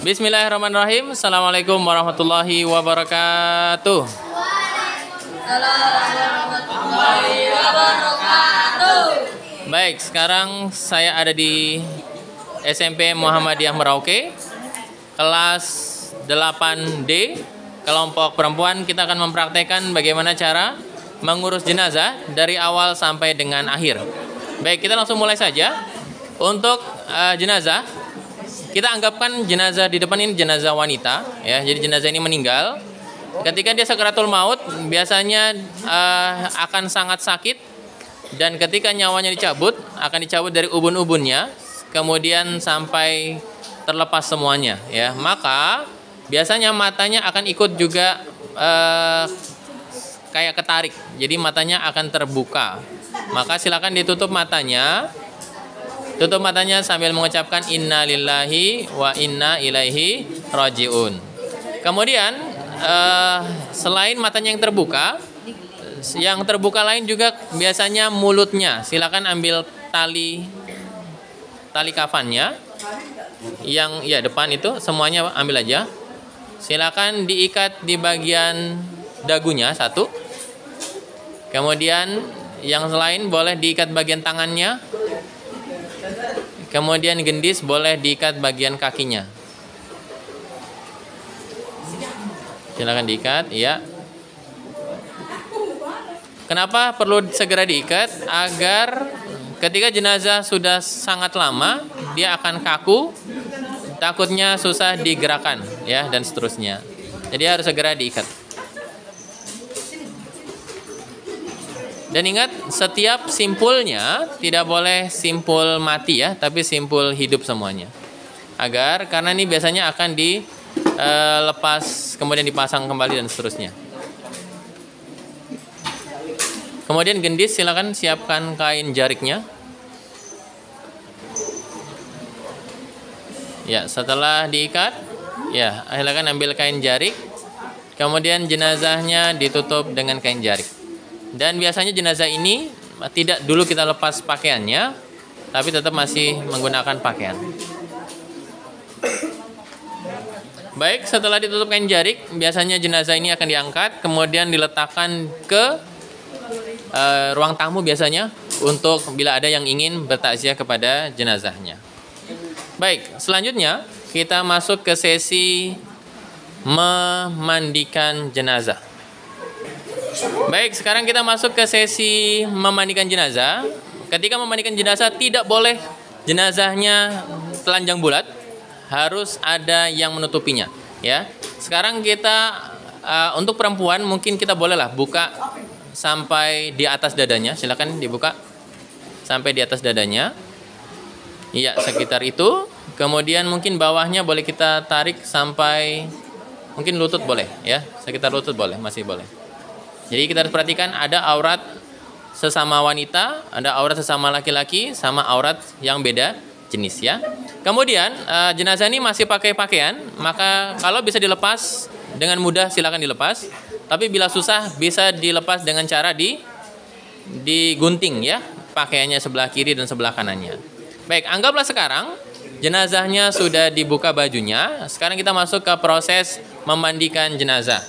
Bismillahirrahmanirrahim. Assalamualaikum warahmatullahi wabarakatuh. Baik, sekarang saya ada di SMP Muhammadiyah Merauke, kelas 8D, kelompok perempuan. Kita akan mempraktekkan bagaimana cara mengurus jenazah dari awal sampai dengan akhir. Baik, kita langsung mulai saja. Untuk jenazah, kita anggapkan jenazah di depan ini jenazah wanita, ya. Jadi jenazah ini meninggal. Ketika dia sakaratul maut, biasanya akan sangat sakit, dan ketika nyawanya dicabut, akan dicabut dari ubun-ubunnya, kemudian sampai terlepas semuanya, ya. Maka biasanya matanya akan ikut juga kayak ketarik, jadi matanya akan terbuka. Maka silakan ditutup matanya. Tutup matanya sambil mengucapkan inna lillahi wa inna ilaihi rajiun. Kemudian selain matanya yang terbuka lain juga biasanya mulutnya. Silakan ambil tali kafannya yang depan itu, semuanya ambil aja. Silakan diikat di bagian dagunya satu. Kemudian yang lain boleh diikat bagian tangannya. Kemudian gendis boleh diikat bagian kakinya. Silakan diikat, ya. Kenapa perlu segera diikat? Agar ketika jenazah sudah sangat lama, dia akan kaku, takutnya susah digerakkan, ya, dan seterusnya. Jadi harus segera diikat. Dan ingat, setiap simpulnya tidak boleh simpul mati, ya, tapi simpul hidup semuanya. Karena ini biasanya akan dilepas, kemudian dipasang kembali dan seterusnya. Kemudian gendis, silakan siapkan kain jariknya. Ya, setelah diikat, ya, silakan ambil kain jarik. Kemudian jenazahnya ditutup dengan kain jarik. Dan biasanya jenazah ini tidak dulu kita lepas pakaiannya, tapi tetap masih menggunakan pakaian. Baik, setelah ditutup kain jarik, biasanya jenazah ini akan diangkat, kemudian diletakkan ke ruang tamu biasanya, untuk bila ada yang ingin bertakziah kepada jenazahnya. Baik, selanjutnya kita masuk ke sesi memandikan jenazah. Baik, sekarang kita masuk ke sesi memandikan jenazah. Ketika memandikan jenazah, tidak boleh jenazahnya telanjang bulat, harus ada yang menutupinya, ya. Sekarang kita untuk perempuan mungkin kita bolehlah buka sampai di atas dadanya. Silakan dibuka sampai di atas dadanya. Iya, sekitar itu. Kemudian mungkin bawahnya boleh kita tarik sampai mungkin lutut boleh, ya. Sekitar lutut boleh, masih boleh. Jadi kita harus perhatikan, ada aurat sesama wanita, ada aurat sesama laki-laki, sama aurat yang beda jenis, ya. Kemudian jenazah ini masih pakai pakaian, maka kalau bisa dilepas dengan mudah silakan dilepas. Tapi bila susah bisa dilepas dengan cara digunting, ya, pakaiannya sebelah kiri dan sebelah kanannya. Baik, anggaplah sekarang jenazahnya sudah dibuka bajunya. Sekarang kita masuk ke proses memandikan jenazah.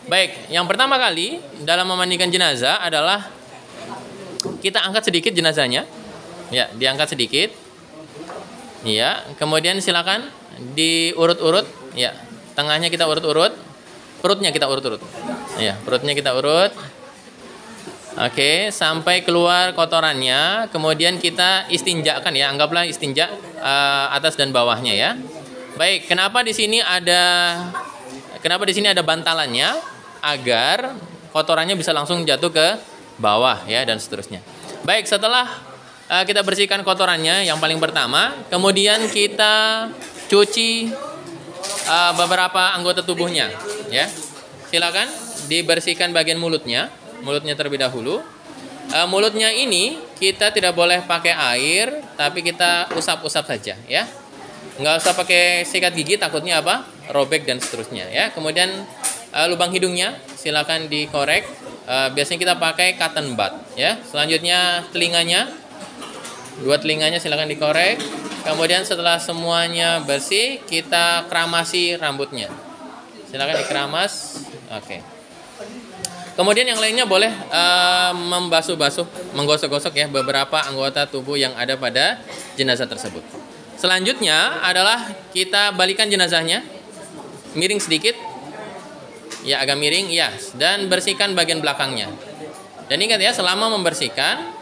Baik, yang pertama kali dalam memandikan jenazah adalah kita angkat sedikit jenazahnya. Ya, diangkat sedikit. Ya, kemudian silakan diurut-urut. Ya, tengahnya kita urut-urut, perutnya kita urut-urut. Ya, perutnya kita urut. Oke, sampai keluar kotorannya. Kemudian kita istinjakan, ya, anggaplah istinja atas dan bawahnya, ya. Baik, kenapa di sini ada bantalannya? Agar kotorannya bisa langsung jatuh ke bawah, ya, dan seterusnya. Baik, setelah kita bersihkan kotorannya yang paling pertama, kemudian kita cuci beberapa anggota tubuhnya, ya. Silakan dibersihkan bagian mulutnya terlebih dahulu. Mulutnya ini kita tidak boleh pakai air, tapi kita usap-usap saja, ya. Nggak usah pakai sikat gigi, takutnya apa? Robek dan seterusnya, ya. Kemudian lubang hidungnya silakan dikorek. Biasanya kita pakai cotton bud, ya. Selanjutnya telinganya, dua telinganya silakan dikorek. Kemudian setelah semuanya bersih, kita keramasi rambutnya. Silakan dikeramas. Oke. Kemudian yang lainnya boleh membasuh-basuh, menggosok-gosok ya beberapa anggota tubuh yang ada pada jenazah tersebut. Selanjutnya adalah kita balikan jenazahnya, miring sedikit, ya agak miring, ya, dan bersihkan bagian belakangnya. Dan ingat ya, selama membersihkan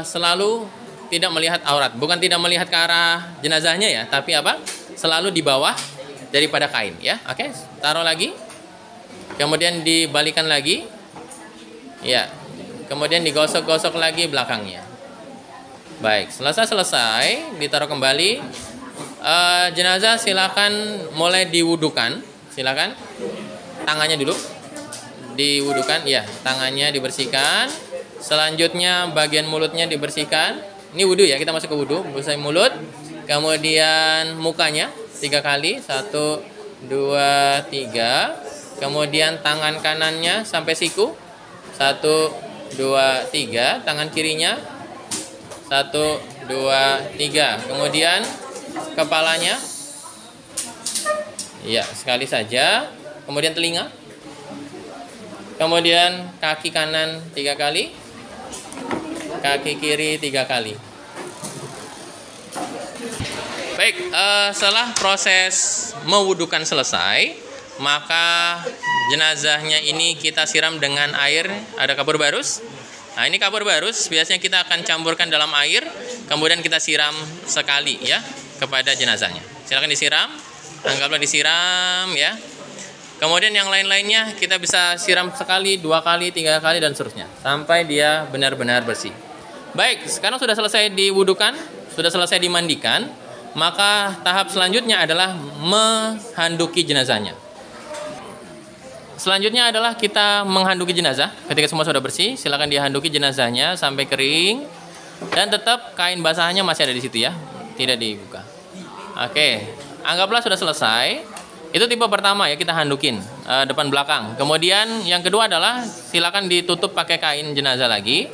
selalu tidak melihat aurat, bukan tidak melihat ke arah jenazahnya ya, tapi apa? Selalu di bawah daripada kain ya. Oke, taruh lagi. Kemudian dibalikan lagi. Ya. Kemudian digosok-gosok lagi belakangnya. Baik, selesai, ditaruh kembali. Jenazah silakan mulai diwudukan. Silakan. Tangannya dulu. Diwudukan, ya, tangannya dibersihkan. Selanjutnya bagian mulutnya dibersihkan. Ini wudu ya, kita masuk ke wudu. Bersih mulut. Kemudian mukanya 3 kali. 1, 2, 3. Kemudian tangan kanannya sampai siku. 1, 2, 3. Tangan kirinya 1, 2, 3. Kemudian kepalanya, ya, sekali saja. Kemudian telinga. Kemudian kaki kanan 3 kali. Kaki kiri 3 kali. Baik, setelah proses mewudukan selesai, maka jenazahnya ini kita siram dengan air. Ada kapur barus. Nah, ini kapur barus biasanya kita akan campurkan dalam air, kemudian kita siram sekali ya kepada jenazahnya. Silakan disiram, anggaplah disiram ya. Kemudian yang lain-lainnya kita bisa siram sekali, 2 kali, 3 kali dan seterusnya sampai dia benar-benar bersih. Baik, sekarang sudah selesai diwudukan, sudah selesai dimandikan, maka tahap selanjutnya adalah menghanduki jenazahnya. Selanjutnya adalah kita menghanduki jenazah. Ketika semua sudah bersih, silakan dihanduki jenazahnya sampai kering dan tetap kain basahnya masih ada di situ ya, tidak dibuka. Oke, anggaplah sudah selesai. Itu tipe pertama ya, kita handukin depan belakang. Kemudian yang kedua adalah silakan ditutup pakai kain jenazah lagi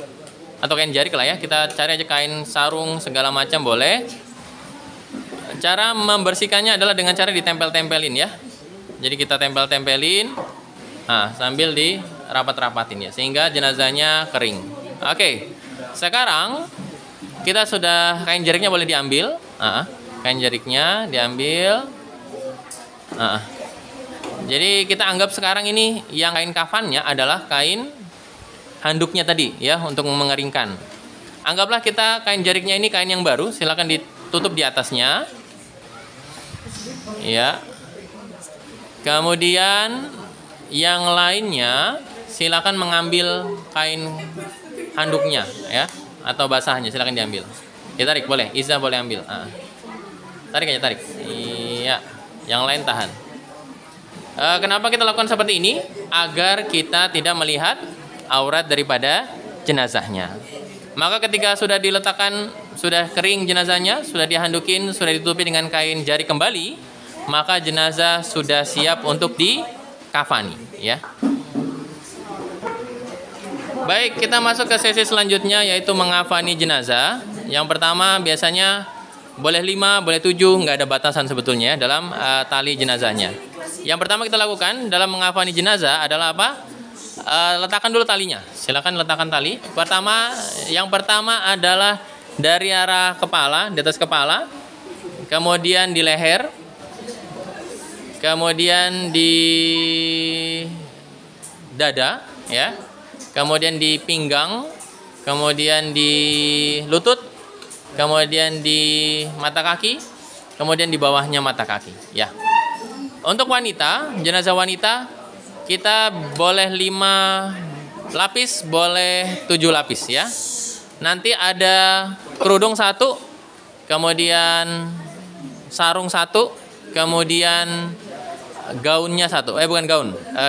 atau kain jarik lah ya. Kita cari aja kain sarung segala macam boleh. Cara membersihkannya adalah dengan cara ditempel-tempelin ya. Jadi kita tempel-tempelin. Nah, sambil dirapat-rapatin ya, sehingga jenazahnya kering. Oke, sekarang kita sudah, kain jariknya boleh diambil. Kain jariknya diambil. Jadi kita anggap sekarang ini yang kain kafannya adalah kain handuknya tadi ya, untuk mengeringkan. Anggaplah kita kain jariknya ini kain yang baru, silakan ditutup di atasnya. Ya. Kemudian yang lainnya silakan mengambil kain handuknya ya, atau basahnya silakan diambil. Ditarik boleh, Iza boleh ambil. Tarik aja, tarik. Iya, yang lain tahan. Kenapa kita lakukan seperti ini? Agar kita tidak melihat aurat daripada jenazahnya. Maka ketika sudah diletakkan, sudah kering jenazahnya, sudah dihandukin, sudah ditutupi dengan kain jari kembali, maka jenazah sudah siap untuk dikafani ya. Baik, kita masuk ke sesi selanjutnya, yaitu mengafani jenazah. Yang pertama biasanya boleh 5, boleh 7, nggak ada batasan sebetulnya dalam tali jenazahnya. Yang pertama kita lakukan dalam mengafani jenazah adalah apa? Letakkan dulu talinya. Silakan letakkan tali. Yang pertama adalah dari arah kepala, di atas kepala, kemudian di leher, kemudian di dada, ya, kemudian di pinggang, kemudian di lutut, kemudian di mata kaki, kemudian di bawahnya mata kaki, ya. Untuk wanita, jenazah wanita, kita boleh 5 lapis, boleh 7 lapis ya. Nanti ada kerudung 1, kemudian sarung 1, kemudian gaunnya 1. Bukan gaun,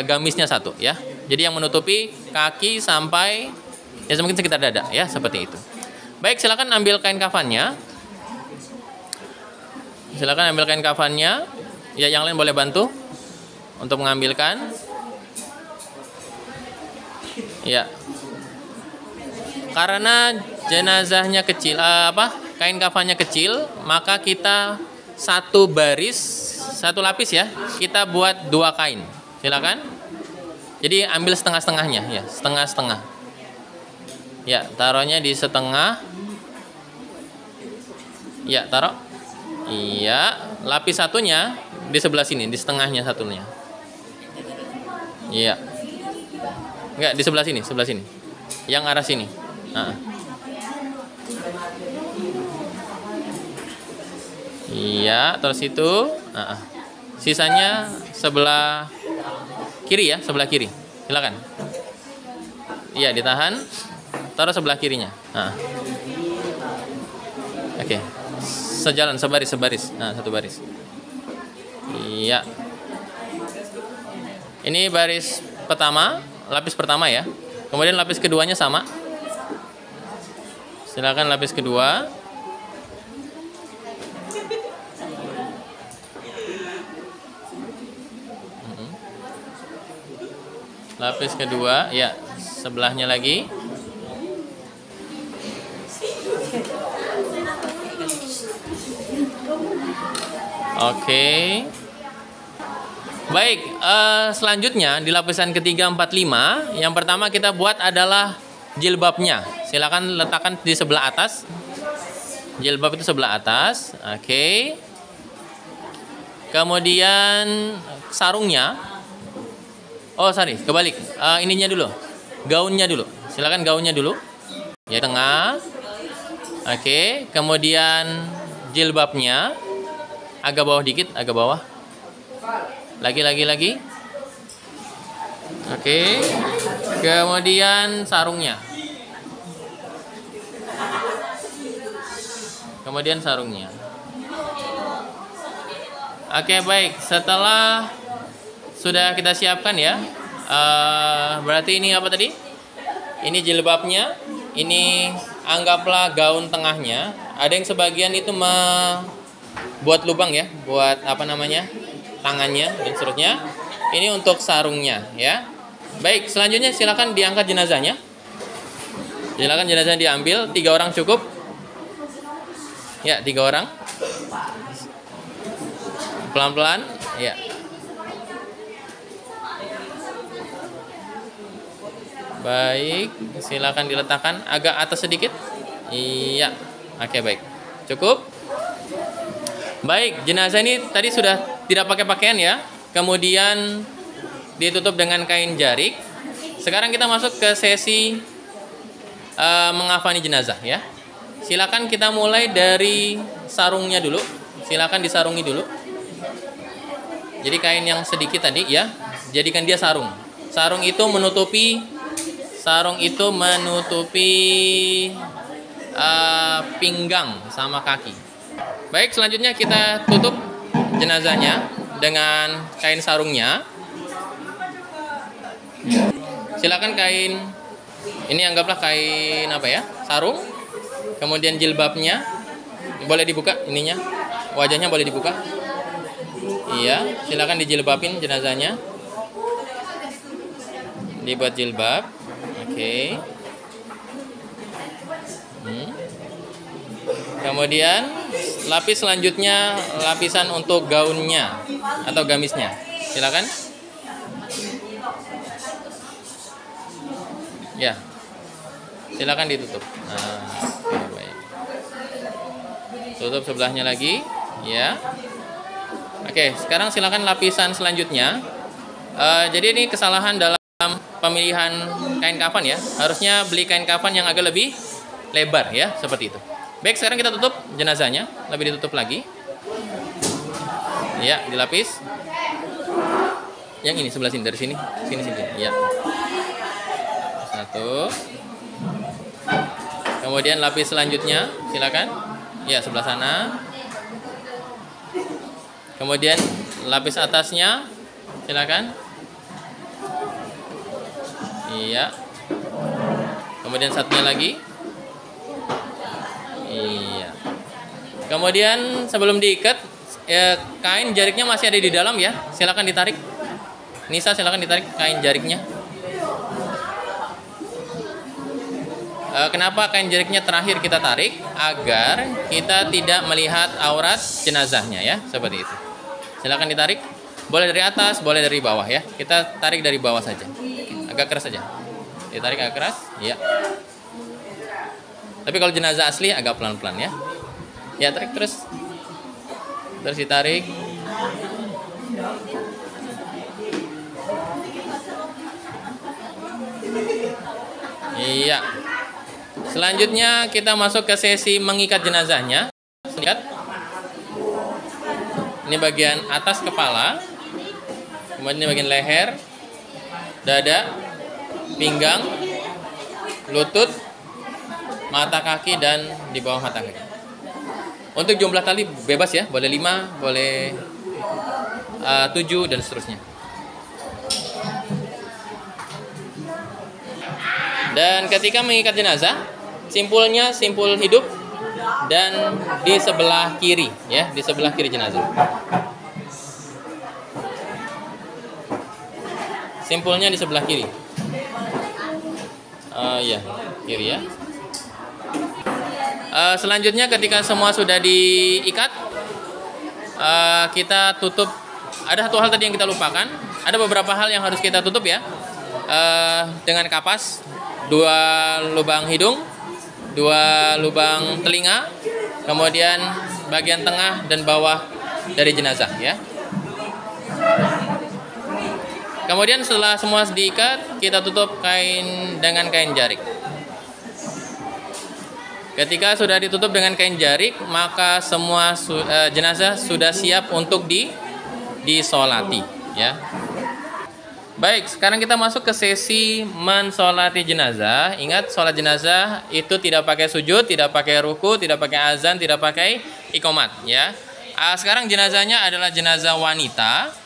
gamisnya 1 ya. Jadi yang menutupi kaki sampai ya mungkin sekitar dada ya, seperti itu. Baik, silakan ambil kain kafannya. Silakan ambil kain kafannya. Ya, yang lain boleh bantu untuk mengambilkan. Ya. Karena jenazahnya kecil, kain kafannya kecil, maka kita satu baris, satu lapis ya, kita buat 2 kain. Silakan. Jadi ambil setengah-setengahnya ya, setengah-setengah. Ya, taruhnya di setengah. Ya, taruh. Iya, lapis satunya di sebelah sini, di setengahnya satunya. Iya. Enggak, di sebelah sini, sebelah sini. Yang arah sini. Nah. Iya, terus itu. Nah. Sisanya sebelah kiri ya, sebelah kiri. Silakan. Iya, ditahan. Taruh sebelah kirinya. Nah. Oke. Sejalan, sebaris. Nah, satu baris. Iya. Ini baris pertama, lapis pertama ya. Kemudian lapis keduanya sama. Silakan lapis kedua. Lapis kedua, ya, sebelahnya lagi. Oke. Baik, selanjutnya di lapisan ketiga 4, 5, yang pertama kita buat adalah jilbabnya. Silakan letakkan di sebelah atas. Jilbab itu sebelah atas. Oke. Kemudian sarungnya. Oh, sorry, kebalik. Ininya dulu. Gaunnya dulu. Silakan gaunnya dulu. Ya, tengah. Oke, kemudian jilbabnya agak bawah dikit, agak bawah. Lagi. Oke. Kemudian sarungnya. Oke, baik. Setelah sudah kita siapkan ya. Berarti ini apa tadi? Ini jilbabnya. Ini anggaplah gaun tengahnya. Ada yang sebagian itu buat lubang ya, buat apa namanya, tangannya dan seterusnya. Ini untuk sarungnya ya. Baik, selanjutnya silakan diangkat jenazahnya. Silakan jenazah diambil, 3 orang cukup. Ya, 3 orang. Pelan-pelan, ya. Baik, silakan diletakkan agak atas sedikit. Iya. Oke, baik. Cukup. Baik, jenazah ini tadi sudah tidak pakai pakaian ya. Kemudian ditutup dengan kain jarik. Sekarang kita masuk ke sesi mengafani jenazah ya. Silakan kita mulai dari sarungnya dulu. Silakan disarungi dulu. Jadi kain yang sedikit tadi ya, jadikan dia sarung. Sarung itu menutupi pinggang sama kaki. Baik, selanjutnya kita tutup jenazahnya dengan kain sarungnya. Silakan kain ini anggaplah kain apa ya? Sarung. Kemudian jilbabnya boleh dibuka ininya. Wajahnya boleh dibuka. Iya, silakan dijilbabin jenazahnya. Dibuat jilbab. Oke. Kemudian lapis selanjutnya lapisan untuk gaunnya atau gamisnya. Silakan. Ya. Silakan ditutup. Nah, baik. Tutup sebelahnya lagi, ya. Oke, sekarang silakan lapisan selanjutnya. Jadi ini kesalahan dalam pemilihan kain kafan ya. Harusnya beli kain kafan yang agak lebih lebar ya, seperti itu. Baik, sekarang kita tutup jenazahnya, lebih ditutup lagi. Ya, dilapis. Yang ini sebelah sini, dari sini, sini. Ya. Satu. Kemudian lapis selanjutnya, silakan. Ya, sebelah sana. Kemudian lapis atasnya, silakan. Iya. Kemudian satunya lagi. Iya. Kemudian sebelum diikat, kain jariknya masih ada di dalam ya. Silakan ditarik. Nisa, silakan ditarik kain jariknya. Kenapa kain jariknya terakhir kita tarik? Agar kita tidak melihat aurat jenazahnya ya, seperti itu. Silakan ditarik. Boleh dari atas, boleh dari bawah ya. Kita tarik dari bawah saja. Agak keras saja. Ditarik agak keras. Iya. Tapi kalau jenazah asli agak pelan-pelan ya. Ya, tarik terus. Terus ditarik. Iya. Selanjutnya kita masuk ke sesi mengikat jenazahnya. Lihat. Ini bagian atas kepala. Kemudian ini bagian leher, dada, pinggang, lutut, mata kaki, dan di bawah mata kaki. Untuk jumlah tali bebas ya, boleh 5, boleh 7 dan seterusnya. Dan ketika mengikat jenazah, simpulnya simpul hidup dan di sebelah kiri ya, di sebelah kiri jenazah. Simpulnya di sebelah kiri. Ya, kiri ya. Selanjutnya ketika semua sudah diikat, kita tutup. Ada satu hal tadi yang kita lupakan. Ada beberapa hal yang harus kita tutup ya. Dengan kapas, 2 lubang hidung, 2 lubang telinga, kemudian bagian tengah dan bawah dari jenazah ya. Kemudian setelah semua diikat, kita tutup dengan kain jarik. Ketika sudah ditutup dengan kain jarik, maka semua jenazah sudah siap untuk disolati ya. Baik, sekarang kita masuk ke sesi mensolati jenazah. Ingat, sholat jenazah itu tidak pakai sujud, tidak pakai ruku, tidak pakai azan, tidak pakai iqomat ya. Sekarang jenazahnya adalah jenazah wanita.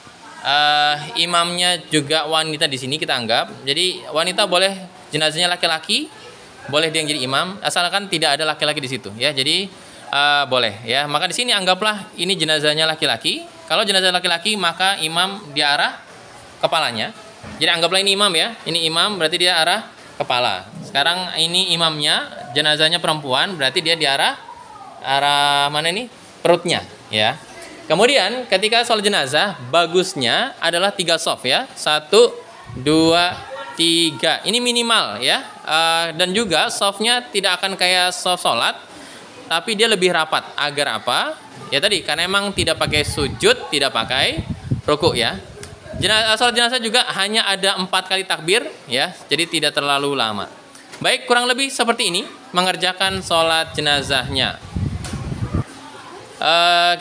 Imamnya juga wanita di sini kita anggap. Jadi wanita boleh, jenazahnya laki-laki, boleh dia yang jadi imam, asalkan tidak ada laki-laki di situ ya. Jadi boleh ya. Maka di sini anggaplah ini jenazahnya laki-laki. Kalau jenazah laki-laki maka imam di arah kepalanya. Jadi anggaplah ini imam ya. Ini imam berarti dia arah kepala. Sekarang ini imamnya, jenazahnya perempuan, berarti dia di arah mana ini? Perutnya ya. Kemudian ketika sholat jenazah, bagusnya adalah 3 shaf ya. 1, 2, 3. Ini minimal ya. Dan juga shafnya tidak akan kayak shaf sholat, tapi dia lebih rapat. Agar apa? Ya tadi, karena emang tidak pakai sujud, tidak pakai ruku ya. Sholat jenazah juga hanya ada 4 kali takbir ya. Jadi tidak terlalu lama. Baik, kurang lebih seperti ini mengerjakan sholat jenazahnya.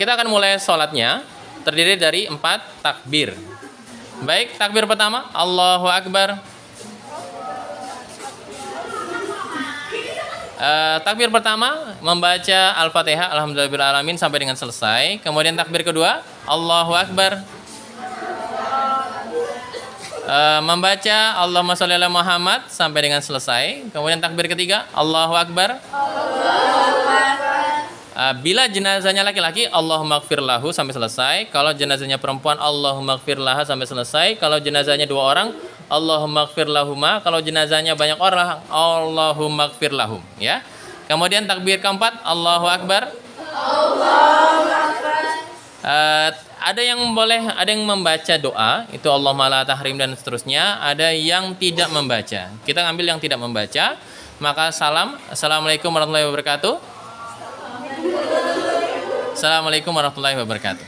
Kita akan mulai sholatnya, terdiri dari 4 takbir. Baik, takbir pertama, Allahu Akbar. Takbir pertama membaca Al-Fatihah, Alhamdulillahirrahmanirrahim sampai dengan selesai. Kemudian takbir kedua, Allahu Akbar. Membaca Allahumma sholli ala Muhammad sampai dengan selesai. Kemudian takbir ketiga, Allahu Akbar. Bila jenazahnya laki-laki, Allahumma gfir lahu sampai selesai. Kalau jenazahnya perempuan, Allahumma gfir laha sampai selesai. Kalau jenazahnya 2 orang, Allahumma gfir lahuma. Kalau jenazahnya banyak orang, Allahumma gfir lahum ya. Kemudian takbir keempat, Allahu Akbar. Allahu Akbar. Ada yang membaca doa, itu Allahumma la tahrim dan seterusnya. Ada yang tidak membaca. Kita ambil yang tidak membaca. Maka salam, Assalamualaikum warahmatullahi wabarakatuh. Assalamualaikum warahmatullahi wabarakatuh.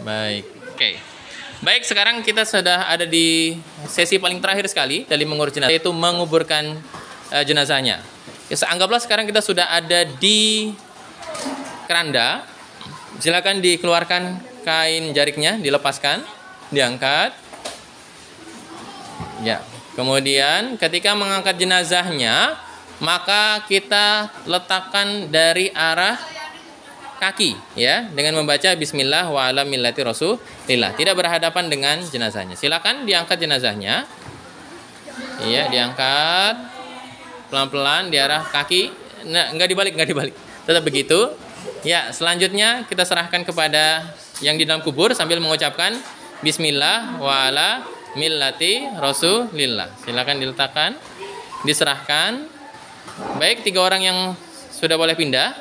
Baik, oke. Baik, sekarang kita sudah ada di sesi paling terakhir sekali dari mengurus jenazah, yaitu menguburkan jenazahnya. Anggaplah sekarang kita sudah ada di keranda. Silakan dikeluarkan kain jariknya, dilepaskan, diangkat. Ya. Kemudian ketika mengangkat jenazahnya, maka kita letakkan dari arah kaki ya, dengan membaca bismillah wa ala millati rasulillah, tidak berhadapan dengan jenazahnya. Silakan diangkat jenazahnya. Iya, diangkat pelan-pelan di arah kaki. Nah, enggak dibalik. Tetap begitu. Ya, selanjutnya kita serahkan kepada yang di dalam kubur sambil mengucapkan bismillah wa ala millati rasulillah. Silakan diletakkan. diserahkan. Baik, 3 orang yang sudah boleh pindah.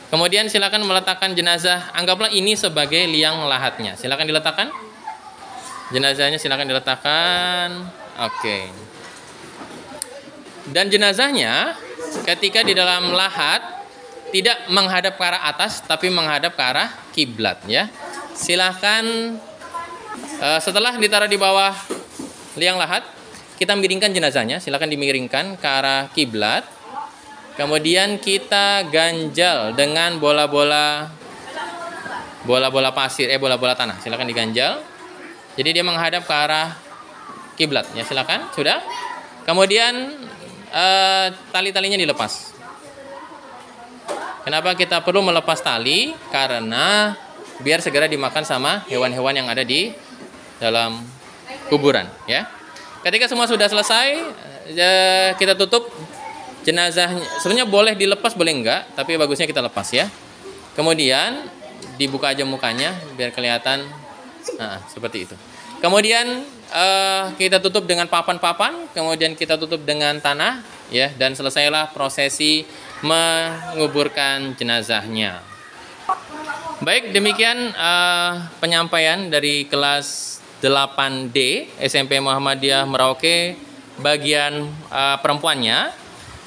Kemudian silakan meletakkan jenazah. Anggaplah ini sebagai liang lahatnya. Silakan diletakkan. Jenazahnya silakan diletakkan. Oke. Dan jenazahnya ketika di dalam lahat tidak menghadap ke arah atas tapi menghadap ke arah kiblat ya. Silakan setelah ditaruh di bawah liang lahat, kita miringkan jenazahnya. Silakan dimiringkan ke arah kiblat. Kemudian kita ganjal dengan bola-bola pasir, bola-bola tanah. Silakan diganjal. Jadi dia menghadap ke arah kiblat ya, silakan. Sudah. Kemudian tali-talinya dilepas. Kenapa kita perlu melepas tali? Karena biar segera dimakan sama hewan-hewan yang ada di dalam kuburan ya. Ketika semua sudah selesai, kita tutup jenazahnya. Sebenarnya boleh dilepas boleh enggak, tapi bagusnya kita lepas ya. Kemudian dibuka aja mukanya biar kelihatan. Nah, seperti itu. Kemudian kita tutup dengan papan-papan, kemudian kita tutup dengan tanah ya, dan selesailah prosesi menguburkan jenazahnya. Baik, demikian penyampaian dari kelas 8D SMP Muhammadiyah Merauke bagian perempuannya.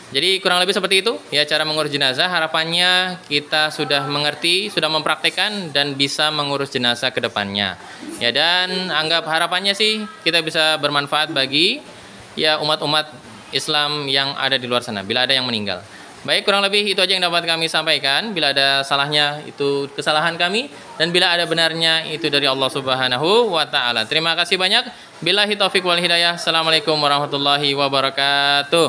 Jadi kurang lebih seperti itu ya cara mengurus jenazah. Harapannya kita sudah mengerti, sudah mempraktekkan dan bisa mengurus jenazah ke depannya. Ya, dan anggap harapannya sih kita bisa bermanfaat bagi ya umat-umat Islam yang ada di luar sana bila ada yang meninggal. Baik, kurang lebih itu aja yang dapat kami sampaikan. Bila ada salahnya itu kesalahan kami, dan bila ada benarnya itu dari Allah Subhanahu wa taala. Terima kasih banyak. Billahi taufik wal hidayah. Assalamualaikum warahmatullahi wabarakatuh.